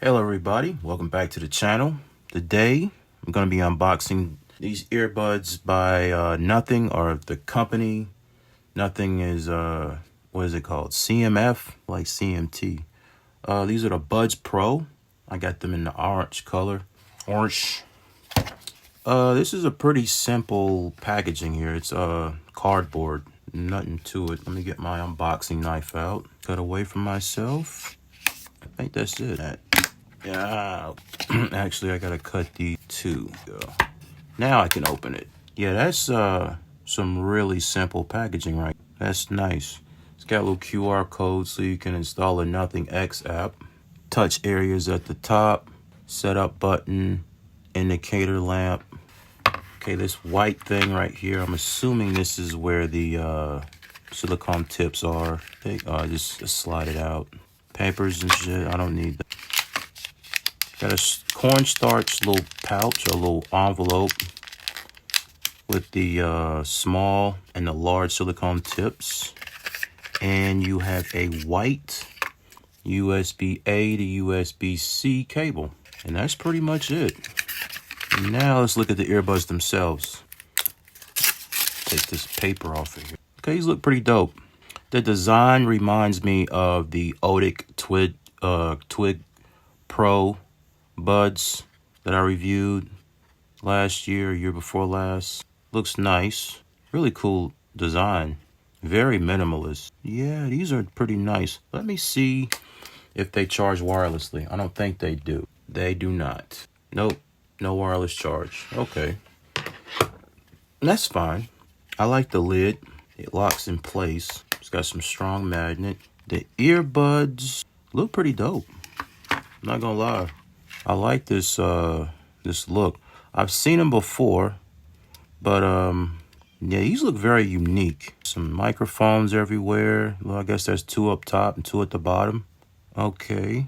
Hello everybody, welcome back to the channel. Today I'm going to be unboxing these earbuds by Nothing, or the company. Nothing is what is it called? CMF, like CMT. These are the Buds Pro. I got them in the orange color. This is a pretty simple packaging here. It's cardboard, nothing to it. Let me get my unboxing knife out. Cut away from myself. I think that's it. Yeah, actually I gotta cut these two. Now I can open it. Yeah, that's some really simple packaging, right? That's nice. It's got a little QR code so you can install a Nothing X app. Touch areas at the top. Setup button. Indicator lamp. Okay, this white thing right here, I'm assuming this is where the silicone tips are. Just slide it out. Papers and shit, I don't need that. Got a cornstarch little pouch or little envelope with the small and the large silicone tips. And you have a white USB-A to USB-C cable. And that's pretty much it. Now let's look at the earbuds themselves. Take this paper off of here. Okay, these look pretty dope. The design reminds me of the Otic Twig Pro Buds that I reviewed last year before last. Looks nice. Really cool design. Very minimalist. Yeah, these are pretty nice. Let me see if they charge wirelessly. I don't think they do. They do not. Nope. No wireless charge. Okay. That's fine. I like the lid. It locks in place. It's got some strong magnet. The earbuds look pretty dope. I'm not gonna lie. I like this this look. I've seen them before, but yeah, these look very unique. Some microphones everywhere. Well, I guess there's two up top and two at the bottom. Okay.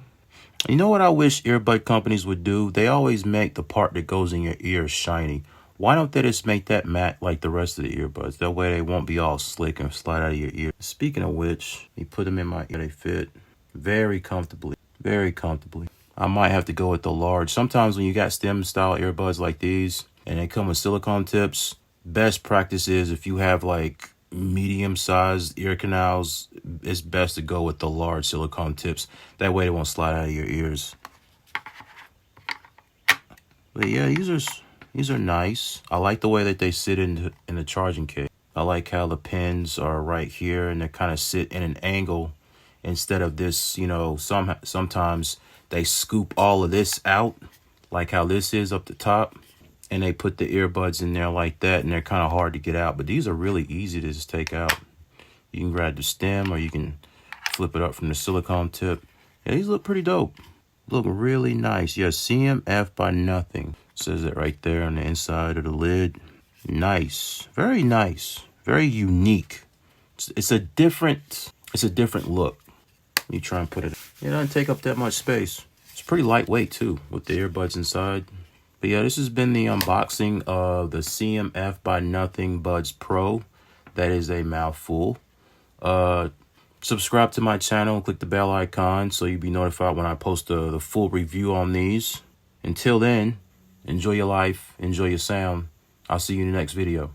You know what I wish earbud companies would do? They always make the part that goes in your ear shiny. Why don't they just make that matte like the rest of the earbuds? That way they won't be all slick and slide out of your ear. Speaking of which, you put them in my ear. They fit very comfortably. Very comfortably. I might have to go with the large. Sometimes when you got stem style earbuds like these and they come with silicone tips, best practice is if you have like medium sized ear canals, it's best to go with the large silicone tips. That way they won't slide out of your ears. But yeah, these are nice. I like the way that they sit in the charging case. I like how the pins are right here and they kind of sit in an angle instead of this, you know, sometimes they scoop all of this out like how this is up the top. And they put the earbuds in there like that, and they're kind of hard to get out. But these are really easy to just take out. You can grab the stem, or you can flip it up from the silicone tip. Yeah, these look pretty dope. Look really nice. Yeah, CMF by Nothing. Says it right there on the inside of the lid. Nice. Very nice. Very unique. It's a different look. Let me try and put it. It doesn't take up that much space. It's pretty lightweight, too, with the earbuds inside. But yeah, this has been the unboxing of the CMF by Nothing Buds Pro. That is a mouthful. Subscribe to my channel and click the bell icon so you'll be notified when I post the full review on these. Until then, enjoy your life, enjoy your sound. I'll see you in the next video.